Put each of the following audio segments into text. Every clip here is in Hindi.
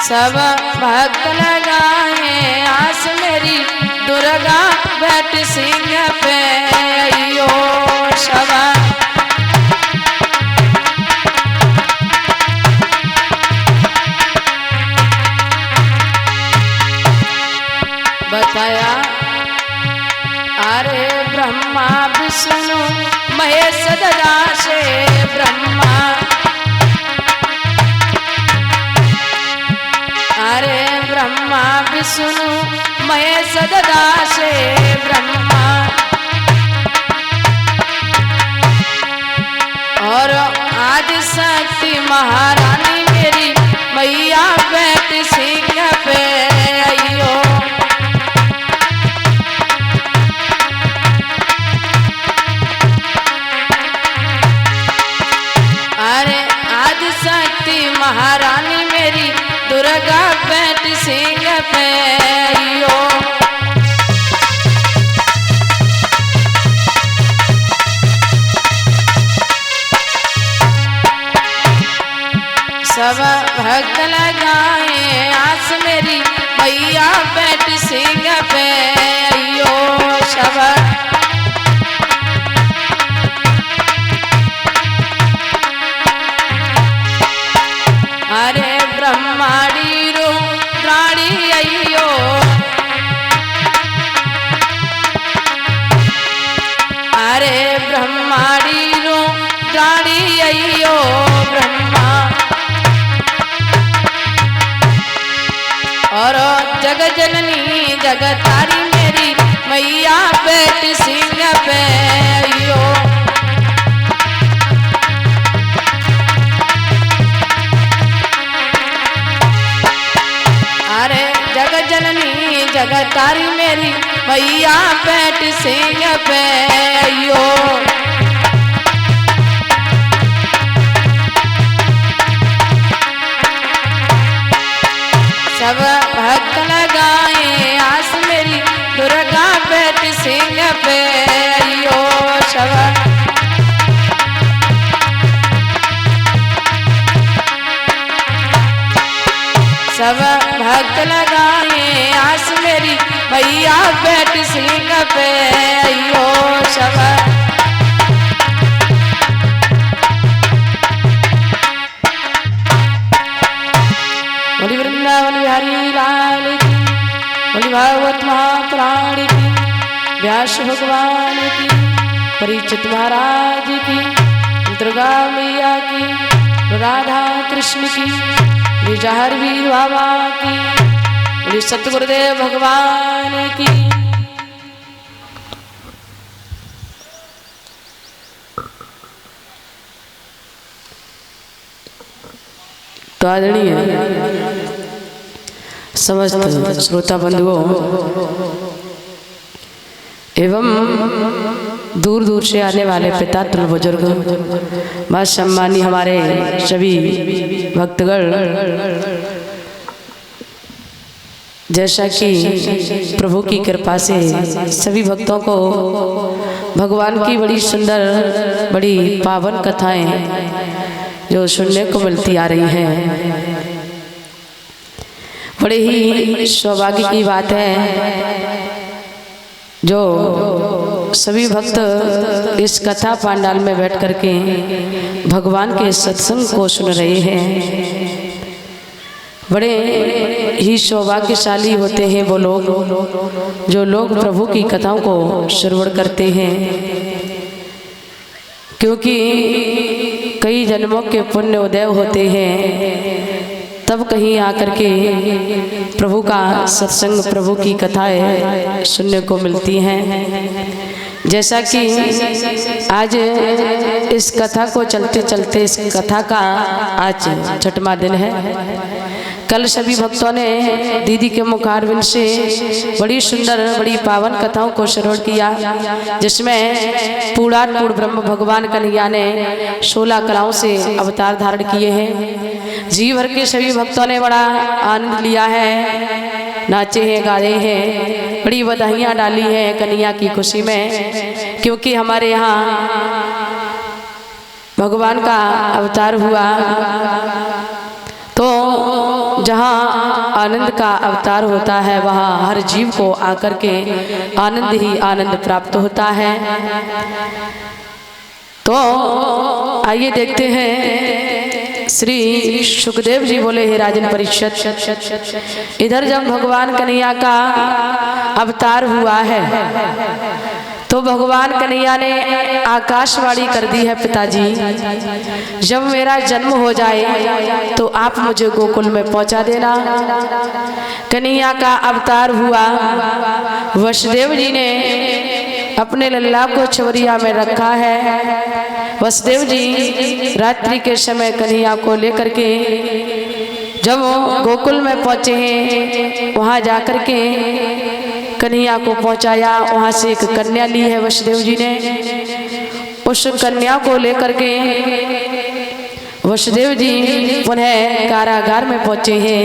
सब भक्त लगाए आस मेरी दुर्गा बैठ सिंह पे अयो सब बताया। अरे ब्रह्मा विष्णु महेश ददा से ब्रह्मा, अरे ब्रह्मा विष्णु महेश ददा से ब्रह्मा, और आदि शक्ति महारानी मेरी मैया बैठ सिंह पे अयो। अरे आदि शक्ति महारानी मेरी दुर्गा बैठ सिंह पे अयो। सब भक्त लगाए आस मेरी मैया बैठ सिंह पे अयो सब। अरे ब्रह्माड़ी रो प्राणी अयो, अरे ब्रह्माड़ी रो प्राणी अयो ब्रह्मा, और जग जननी जगतारी मेरी मैया बैठ सिंह पे अयो। अरे जग जननी जगतारी मेरी मैया बैठ सिंह पे अयो। सब भक्त लगाए आस मेरी दुर्गा बैठ सिंह पे अयो सब। सब भक्त लगाए आस मेरी मैया बैठ सिंह पे अयो सब। बोली वृंदावन बिहारी लाल की, बोली भागवत महापुराण की, व्यास भगवान की, परीक्षित महाराज की, दुर्गा मैया की, राधा कृष्ण की, जहर वीर बाबा की, बोली सतगुरुदेव भगवान की। तो आदरणीय समस्त श्रोता बंधुओं एवं दूर दूर से आने वाले पितातुल बुजुर्ग व सम्मानी हमारे सभी भक्तगण, जैसा कि प्रभु की कृपा से सभी भक्तों को भगवान की बड़ी सुंदर बड़ी पावन कथाएं जो सुनने को मिलती आ रही हैं, बड़े ही सौभाग्य की बात है जो सभी भक्त इस कथा पांडाल में बैठ करके भगवान के सत्संग को सुन रहे हैं। बड़े ही सौभाग्यशाली होते हैं वो लोग जो लोग प्रभु की कथाओं को श्रवण करते हैं, क्योंकि कई जन्मों के पुण्य उदय होते हैं तब कहीं आकर के प्रभु का सत्संग प्रभु की कथाएं सुनने को मिलती हैं। जैसा कि आज इस कथा को चलते चलते इस कथा का आज छठवां दिन है। कल सभी भक्तों ने दीदी के मुखारविंद से बड़ी सुंदर बड़ी पावन कथाओं को श्रवण किया, जिसमें पूर्णात्पूर्ण ब्रह्म भगवान कन्हैया ने 16 कलाओं से अवतार धारण किए हैं। जी भर के सभी भक्तों ने बड़ा आनंद लिया है, नाचे हैं गाए हैं, बड़ी बधाइयाँ डाली हैं कन्हैया की खुशी में, क्योंकि हमारे यहाँ भगवान का अवतार हुआ। तो जहाँ आनंद का अवतार होता है वहाँ हर जीव को आकर के आनंद ही आनंद प्राप्त होता है। तो आइए देखते हैं श्री सुखदेव जी बोले हे राजन परीक्षित, इधर जब भगवान कन्हैया का अवतार हुआ है तो भगवान कन्हैया ने आकाशवाणी कर दी है, पिताजी जब मेरा जन्म हो जाए तो आप मुझे गोकुल में पहुंचा देना। कन्हैया का अवतार हुआ, वसुदेव जी ने अपने लल्ला को छवरिया में रखा है। वसुदेव जी रात्रि के समय कन्हैया को लेकर के जब गोकुल में पहुंचे हैं, वहां जाकर के कन्हैया को पहुंचाया। वहां से एक कन्या ली है वसुदेव जी ने, उस कन्या को लेकर के वसुदेव जी पुनः कारागार में पहुंचे हैं।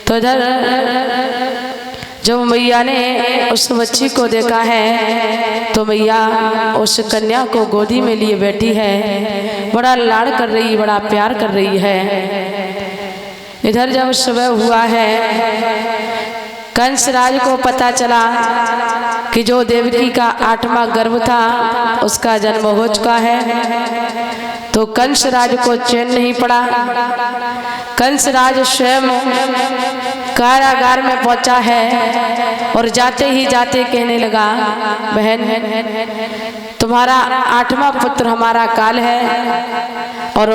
तो इधर जब मैया ने उस बच्ची को देखा है तो मैया उस कन्या को गोदी में लिए बैठी है, बड़ा लाड़ कर रही, बड़ा प्यार कर रही है। इधर जब सुबह हुआ है, कंसराज को पता चला कि जो देवकी का 8वां गर्भ था उसका जन्म हो चुका है। तो कंसराज को चैन नहीं पड़ा। कंसराज स्वयं कारागार में पहुंचा है और जाते ही जाते कहने लगा, बहन तुम्हारा 8वां पुत्र हमारा काल है और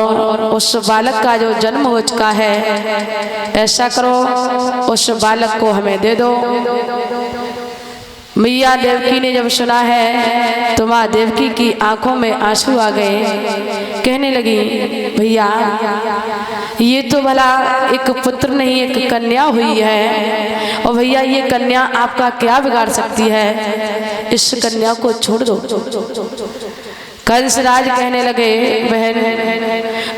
उस बालक का जो जन्म हो चुका है, ऐसा करो उस बालक को हमें दे दो। मैया देवकी ने जब सुना है तो माँ देवकी की आंखों में आंसू आ गए। कहने लगी, भैया ये तो भला एक पुत्र नहीं एक कन्या हुई है, और भैया ये कन्या आपका क्या बिगाड़ सकती है, इस कन्या को छोड़ दो। कंसराज कहने लगे, बहन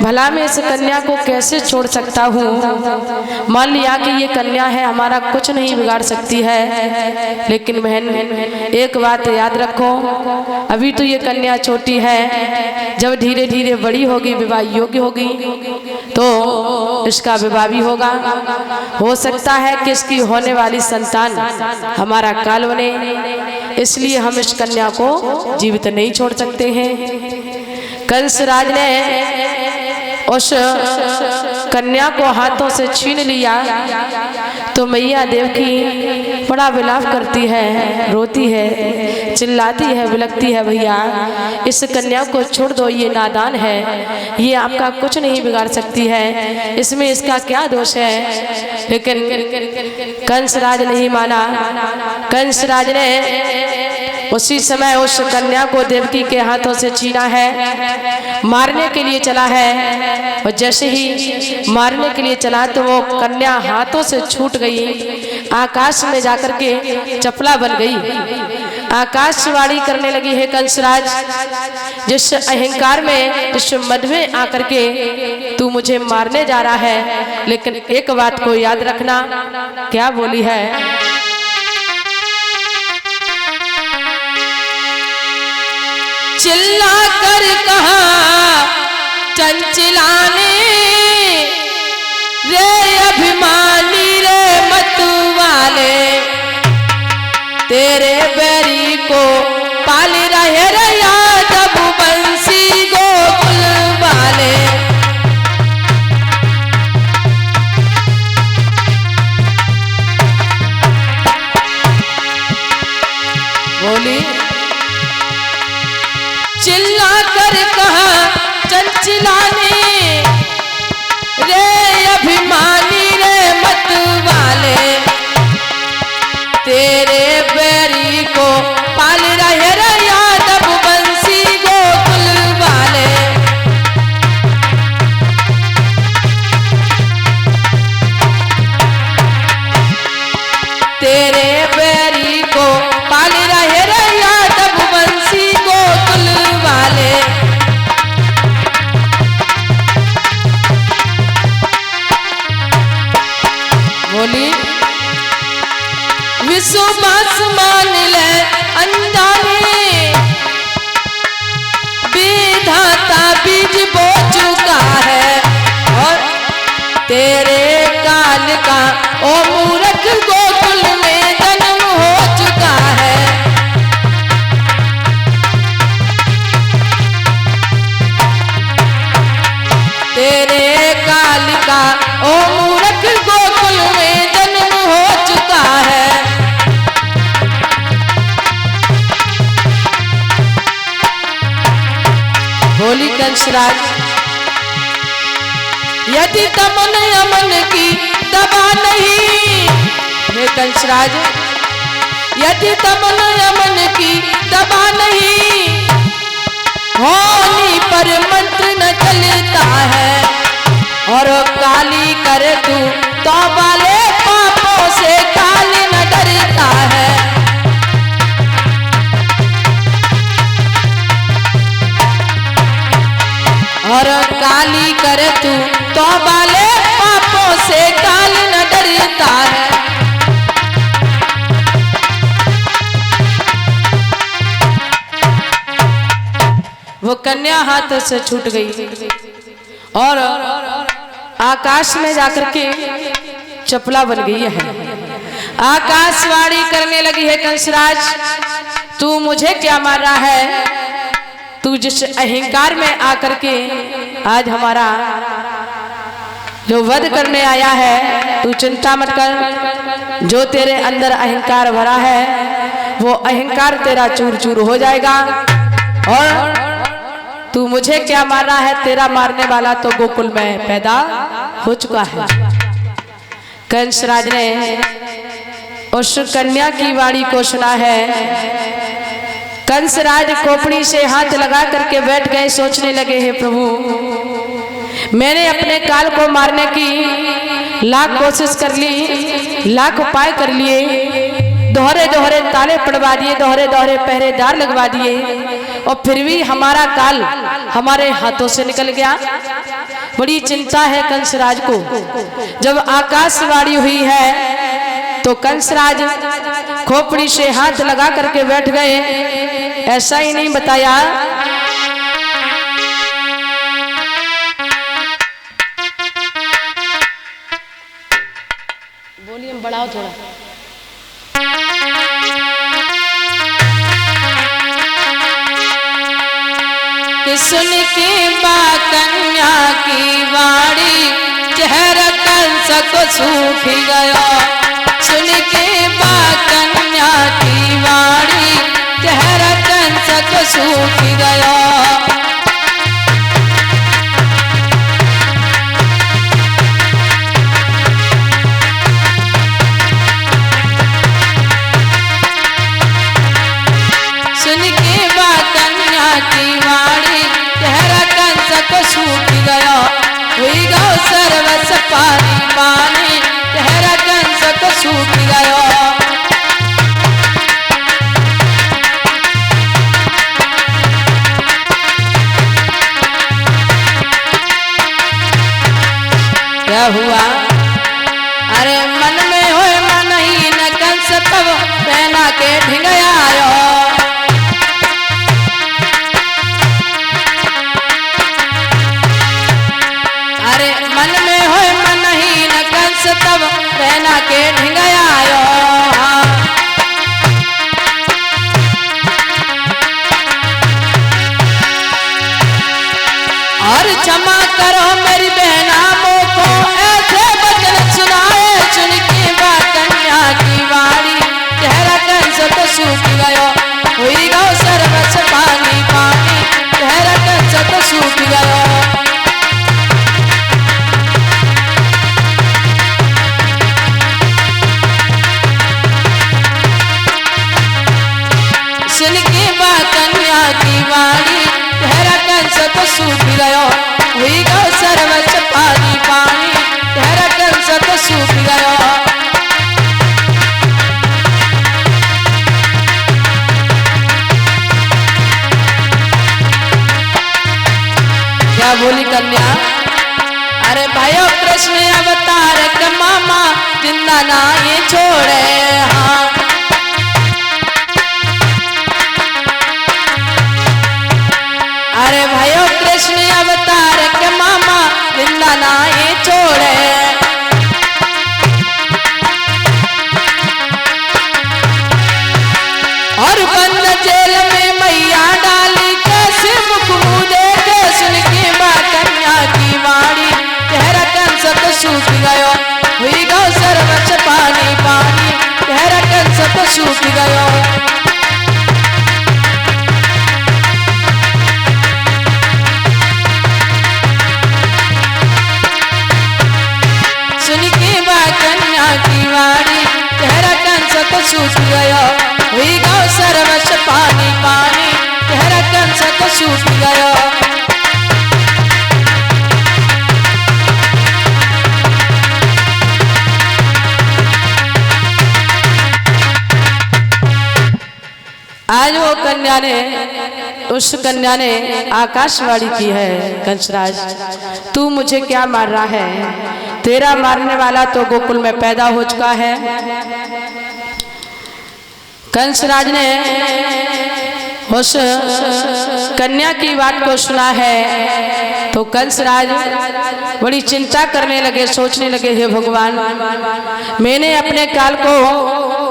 भला मैं इस कन्या को कैसे छोड़ सकता हूँ, मान लिया कि ये कन्या है हमारा कुछ नहीं बिगाड़ सकती है, लेकिन बहन एक बात याद रखो, अभी तो ये कन्या छोटी है, जब धीरे धीरे बड़ी होगी विवाह योग्य होगी तो इसका विवाह भी होगा। हो सकता है कि इसकी होने वाली संतान हमारा काल बने, इसलिए हम इस कन्या को जीवित नहीं छोड़ सकते हैं। कंसराज ने उस कन्या को हाथों से छीन लिया तो मैया देवकी बड़ा विलाप करती है, रोती है, चिल्लाती है, बिलखती है, भैया इस कन्या को छोड़ दो, ये नादान है, ये आपका कुछ नहीं बिगाड़ सकती है, इसमें इसका क्या दोष है। लेकिन कंसराज नहीं माना। कंसराज ने उसी समय उस कन्या को देवकी के हाथों से छीना है, मारने के लिए चला है, और जैसे ही मारने के लिए चला तो वो कन्या हाथों से छूट गई, आकाश में जाकर के चपला बन गई। आकाशवाणी करने लगी, है कंसराज जिस अहंकार में जिस मद में आकर के तू मुझे मारने जा रहा है, लेकिन एक बात को याद रखना। क्या बोली है, चिल्ला कर कहा चंचलाने रे अभिमानी रे मतवाले, तेरे बैरी को पाल रहे रे यादव बंसी गोकुल वाले। बोली, चिल्ला कर कहा चंचलाने रे अभिमानी रे मतवाले, तेरे बैरी को पाल रहे रे यादव बंसी गोकुल वाले। तेरे बैरी को पाल रहे रे यादव बंसी गोकुल वाले। बोली, विश्वास मान ले अनजाने, विधाता बीज बो चुका है और तेरे ओ मूर्ख गोकुल में जन्म हो चुका है। तेरे काल का ओ मूर्ख गोकुल में जन्म हो चुका है। बोली कंसराज, यदि तमन अमन की दबा नहीं, हे कंसराज यदि तमन अमन की दबा नहीं, होनी पर मंत्र न चलता है। और काली कर तू तो वाले पापों से काल न डरता है। और काली कर तू तो वाले पापों से काल न डरता है। वो कन्या हाथ से छूट गई और आकाश में जाकर के चपला बन गई है। आकाशवाणी करने लगी है, कंसराज तू मुझे क्या मार रहा है? तू जिस अहंकार में आकर के आज हमारा जो वध करने आया है, तू चिंता मत कर। जो तेरे अंदर अहंकार भरा है वो अहंकार तेरा चूर चूर हो जाएगा। और तू मुझे क्या मार रहा है? तेरा मारने वाला तो गोकुल में पैदा हो चुका है। कंसराज ने उस कन्या की वाणी को सुना है। कंसराज खोपड़ी से हाथ लगा करके बैठ गए, सोचने लगे, हे प्रभु मैंने अपने काल को मारने की लाख कोशिश कर ली, लाख उपाय कर लिए, दोहरे दोहरे ताले पड़वा दिए, दोहरे दोहरे पहरेदार लगवा दिए, और फिर भी हमारा काल हमारे हाथों से निकल गया। बड़ी चिंता है कंसराज को। जब आकाशवाणी हुई है तो कंसराज खोपड़ी से हाथ लगा करके बैठ गए। ऐसा ही नहीं बताया, वॉल्यूम बढ़ाओ थोड़ा। कि सुन के बा कन्या की वाणी, चेहरा कंस को सूख गया। सुन के बा कन्या की वाणी, चेहरा कंस को सूख गया। सुन के बा कन्या की वाणी, चेहरा कंस को सूख गया। हुई गौ सर्वस पानी पानी, चेहरा कंस को सूख गया। क्या हुआ? अरे मन में होए मन ही न कंस, तब पहना के ढिंग आयो। मन में होए मन ही न कंस, तब पहना के ढिंग आयो। और क्षमा करो मेरी बहना मोको, ऐसे वचन सुनाए। सुन के बा कन्या की वाणी, चेहरा कंस तो सूख गयो। हुई गौ सर्वस पानी पानी, चेहरा कंस तो सूख गयो। सुन के बा कन्या की वाणी, चेहरा कंस तो सूख गयो। हुई गौ सर्वस पानी पानी, चेहरा कंस तो सूख गयो। क्या बोली कन्या? अरे भाइयों कृष्ण अवतार के मामा, जिंदा ना ये छोड़े। हाँ अरे भाइयों कृष्ण अवतार के मामा, जिंदा ना ये छोड़े। कंचक सूख गयो, हुई गौ सर्वस्व पानी पानी, तेरा कंचक सूख गयो। आज वो कन्या ने, उस कन्या ने आकाशवाणी की है, कंसराज तू मुझे क्या मार रहा है? तेरा मारने वाला तो गोकुल में पैदा हो चुका है। कंसराज ने उस कन्या की बात को सुना है तो कंसराज बड़ी चिंता करने लगे, सोचने लगे, हे भगवान, मैंने अपने काल को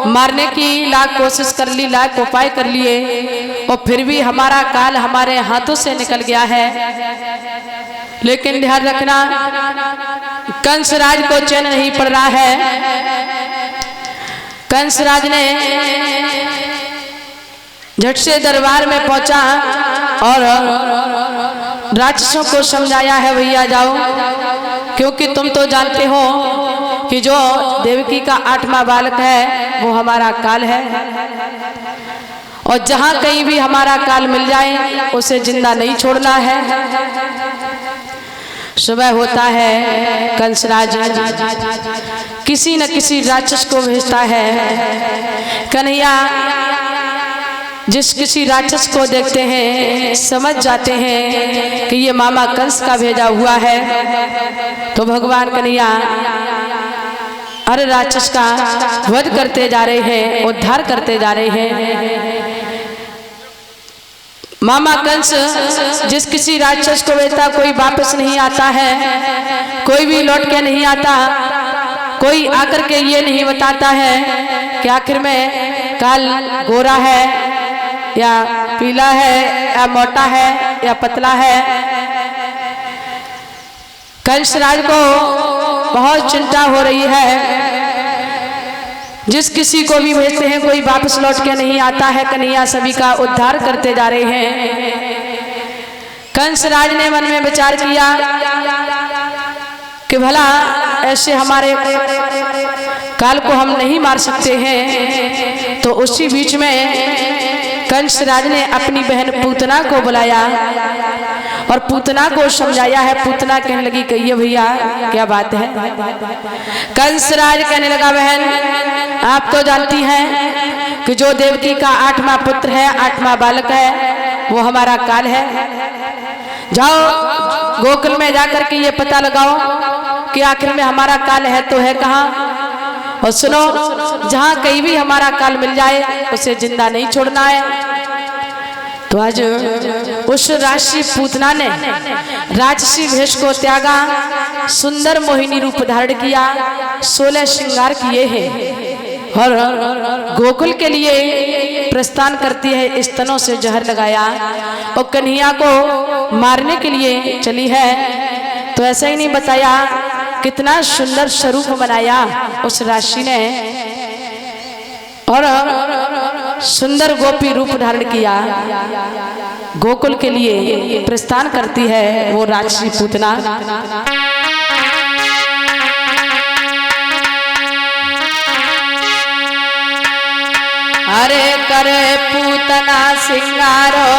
मारने की लाख कोशिश कर ली, लाख उपाय कर लिए और फिर भी हमारा काल हमारे हाथों से निकल गया है। लेकिन ध्यान रखना, कंसराज को चैन नहीं पड़ रहा है। कंसराज ने झट से दरबार में पहुंचा और राक्षसों को समझाया है, भैया जाओ, क्योंकि तुम तो जानते हो कि जो देवकी का 8वां बालक है वो हमारा काल है और जहां कहीं भी हमारा काल मिल जाए उसे जिंदा नहीं छोड़ना है। सुबह होता है, कंसराज किसी न किसी राक्षस को भेजता है। कन्हैया जिस किसी राक्षस को देखते हैं समझ जाते हैं कि ये मामा कंस का भेजा हुआ है, तो भगवान कन्हैया हर राक्षस का वध करते जा रहे हैं, उद्धार करते जा रहे हैं। मामा कंस जिस किसी राक्षस को भेजता, कोई वापस नहीं आता है, कोई भी लौट के नहीं आता, कोई आकर के ये नहीं बताता है कि आखिर में काल गोरा है या पीला है या मोटा है या पतला है। कंसराज को बहुत चिंता हो रही है। जिस किसी को भी भेजते हैं कोई वापस लौट के नहीं आता है। कन्हैया सभी का उद्धार करते जा रहे हैं। कंसराज ने मन में विचार किया कि भला ऐसे हमारे काल को हम नहीं मार सकते हैं। तो उसी बीच में कंसराज ने अपनी बहन पूतना को बुलाया और पूतना को समझाया है। पूतना कहने लगी, कहिए भैया क्या बात है? कंसराज कहने लगा, बहन आप तो जानती हैं कि जो देवकी का 8वां पुत्र है, 8वां बालक है, वो हमारा काल है। जाओ गोकुल में जाकर के ये पता लगाओ कि आखिर में हमारा काल है तो है कहाँ। और सुनो, जहां कहीं भी हमारा काल मिल जाए उसे जिंदा नहीं छोड़ना है। तो आज उस राक्षसी पूतना ने राक्षसी वेश को त्यागा, सुंदर मोहिनी रूप धारण किया, 16 श्रृंगार किए हैं और गोकुल के लिए प्रस्थान करती है। स्तनों से जहर लगाया और कन्हैया को मारने के लिए चली है। तो ऐसा ही नहीं बताया, कितना सुंदर स्वरूप बनाया उस राक्षसी ने और सुंदर गोपी रूप धारण किया। गोकुल के लिए प्रस्थान करती है वो राक्षसी पूतना। अरे करे पूतना सिंगारो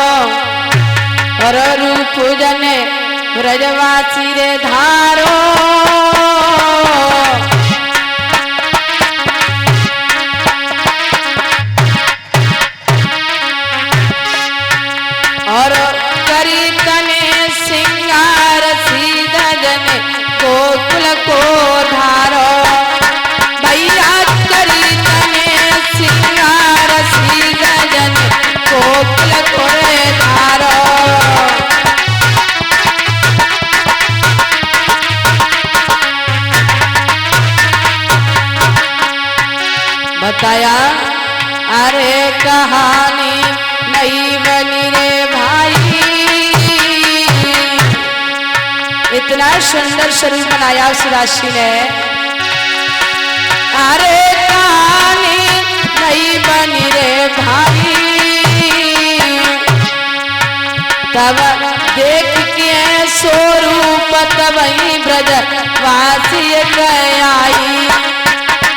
और रूप जने ब्रजवासी रे धारो। और करी तने सिंगार सीधा जने गोकुल को धारो। भैया करी तने सिंगार सीधा जने गोकुल को धारो। बताया, अरे कहानी नहीं बनी रे भाई। इतना सुंदर शरीर बनाया उस राशि ने। अरे कहानी नहीं बनी रे भाई। तब देख के स्वरूप तब ही ब्रज वासी आई।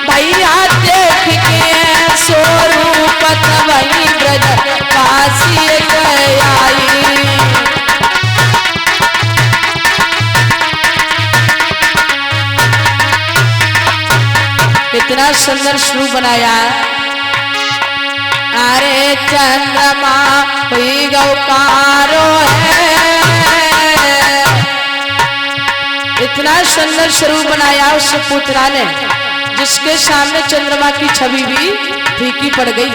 भैया देख के इतना सुंदर स्वरूप बनाया। अरे चंद्रमा हुई गौकारो है, इतना सुंदर स्वरूप बनाया उस पुत्रा ने, जिसके सामने चंद्रमा की छवि भी फीकी पड़ गई।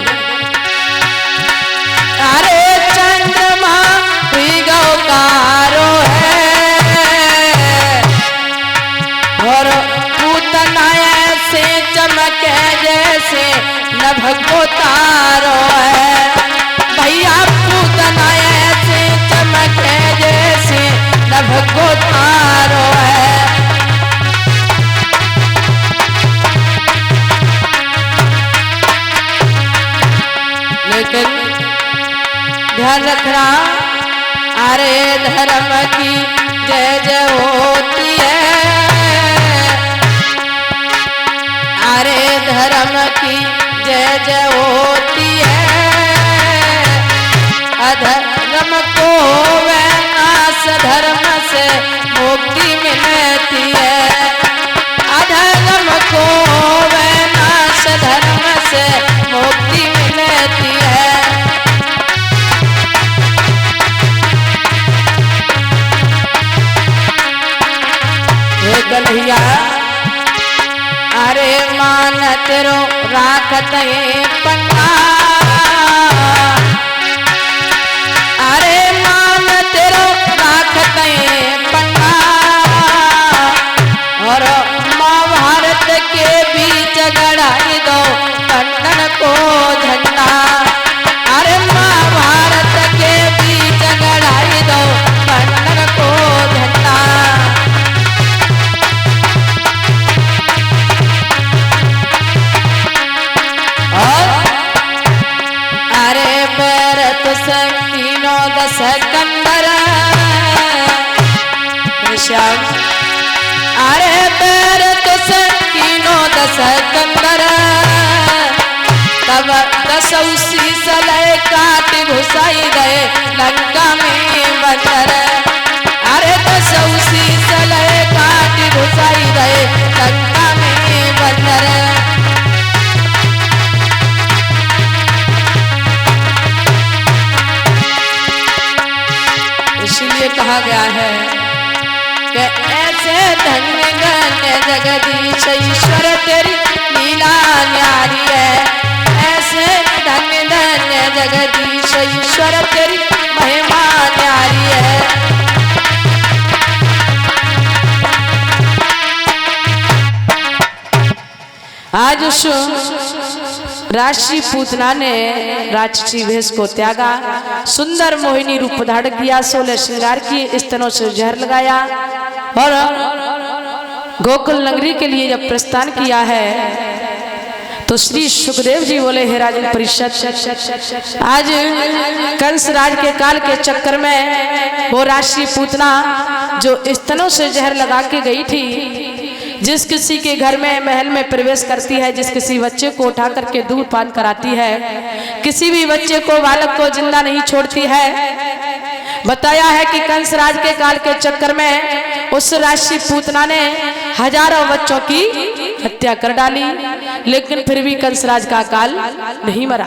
अरे चंद्रमा हुई गौकारो है, और पूतना ऐसे चमके जैसे नभ को तारो है। भैया पूतना ऐसे चमके जैसे नभ को तारो है। लेकिन ध्यान रखना, अरे धर्म की जय जय होती है, अरे धर्म की जय जय होती है। अधर्म को विनाश धर्म से मुक्ति मिलती है, अधर्म को विनाश धर्म से मुक्ति मिलती है। हे कन्हैया, अरे मान तेरो राखत पंगा, अरे मान तेरो राखत पंगा, और महाभारत के बीच गड़ाई दो पंडन को झंडा, अरे महाभारत के बीच गड़ाई दो पंडन को झंडा। अरे बैरत संकीनो दस कंदर श्याम, अरे बैरत संकीनो दस कंदर, तब दसौ शीसल काट घुसाई गए लंका में बंदर, अरे दसौ शीसल काट घुसाई गए लंका में बंदर। इसलिए कहा गया है कि ऐसे धन्य धन्य जगदीश ईश्वर तेरी लीला न्यारी है, ऐसे धन्य धन्य जगदीश ईश्वर तेरी महिमा न्यारी है। आज उस राशि पूतना ने राक्षसी वेश को त्यागा, सुंदर मोहिनी रूप धारण किया, 16 श्रृंगार किए, स्तनों से जहर लगाया और गोकुल नगरी के लिए जब प्रस्थान किया है तो श्री सुखदेव जी बोले, हे राजन परिषद, आज कंस राज के काल के चक्कर में वो राशि पूतना जो स्तनों से जहर लगा के गई थी, जिस किसी के घर में महल में प्रवेश करती है, जिस किसी बच्चे को उठा करके दूध पान कराती है, किसी भी बच्चे को बालक को जिंदा नहीं छोड़ती है। बताया है कि कंस राज के काल के चक्कर में उस राशि पूतना ने हजारों बच्चों की हत्या कर डाली, लेकिन फिर भी कंस राज का काल नहीं मरा।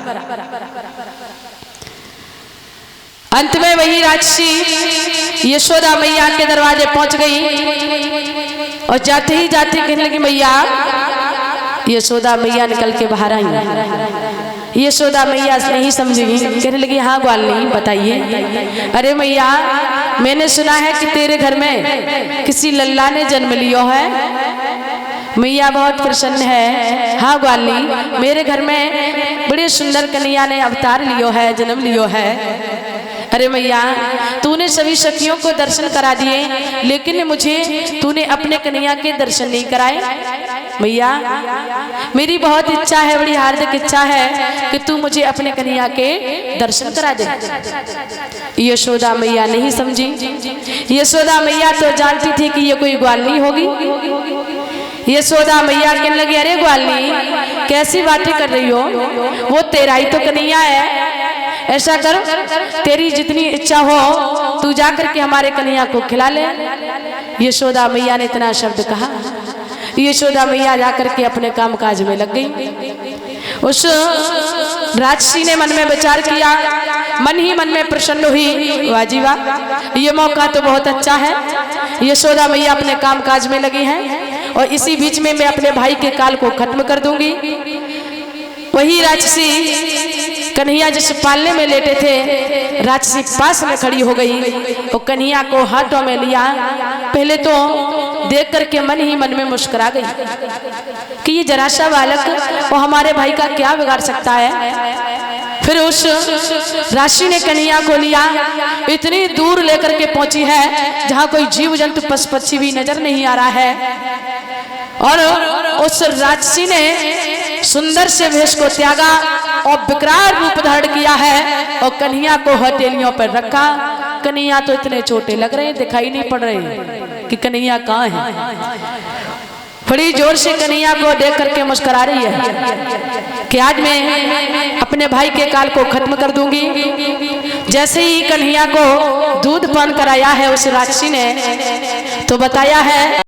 अंत में वही राक्षसी यशोदा मैया के दरवाजे पहुंच गई और जाते ही जाते कहने लगी, मैया। यशोदा मैया निकल के बाहर आई। यशोदा मैया नहीं समझेगी, कहने लगी, हाँ ग्वालिनी बताइए। अरे मैया, मैंने सुना है कि तेरे घर में किसी लल्ला ने जन्म लियो है। मैया बहुत प्रसन्न है। हाँ ग्वालिनी, मेरे घर में बड़े सुंदर कन्हैया ने अवतार लियो है, जन्म लियो है। अरे मैया, तूने सभी सखियों को दर्शन करा दिए, लेकिन मुझे तूने अपने कन्हैया के दर्शन नहीं कराए। मैया, मेरी बहुत इच्छा है, बड़ी हार्दिक इच्छा है कि तू मुझे अपने कन्हैया के दर्शन करा दे। यशोदा मैया नहीं समझी। यशोदा मैया तो जानती थी कि ये कोई ग्वालिनी होगी। यशोदा मैया कहने लगी, अरे ग्वालिनी, कैसी बातें कर रही हो, वो तेरा ही तो कन्हैया है। ऐसा कर, तेरी जितनी इच्छा हो तू जाकर के हमारे कन्हैया को खिला ले। यशोदा मैया ने इतना शब्द कहा। यशोदा मैया जाकर के अपने काम काज में लग गई। उस राक्षसी ने मन में विचार किया, मन ही मन में प्रसन्न हुई, वाह जी वाह, ये मौका तो बहुत अच्छा है। यशोदा मैया अपने काम काज में लगी हैं और इसी बीच में मैं अपने भाई के काल को खत्म कर दूंगी। वही राक्षसी कन्हैया जिस पालने में लेटे थे, राक्षसी पास में खड़ी हो गई और कन्हैया को हाथों में लिया। पहले तो देख करके मन ही मन में मुस्कुरा गई कि ये जरा सा बालक वो हमारे भाई का क्या बिगाड़ सकता है। फिर उस राक्षसी ने कन्हैया को लिया, इतनी दूर लेकर के पहुंची है जहां कोई जीव जंतु पशु पक्षी भी नजर नहीं आ रहा है। और उस राक्षसी ने सुंदर से वेश को त्यागा और विकराल रूप धारण किया है और कन्हैया को हथेलियों पर रखा। कन्हैया तो इतने छोटे लग रहे, दिखाई नहीं पड़ रहे कि कन्हैया कहाँ है। बड़ी जोर से कन्हैया को देख करके मुस्कुरा रही है कि आज मैं अपने भाई के काल को खत्म कर दूंगी। जैसे ही कन्हैया को दूध पान कराया है उस राक्षसी ने, तो बताया है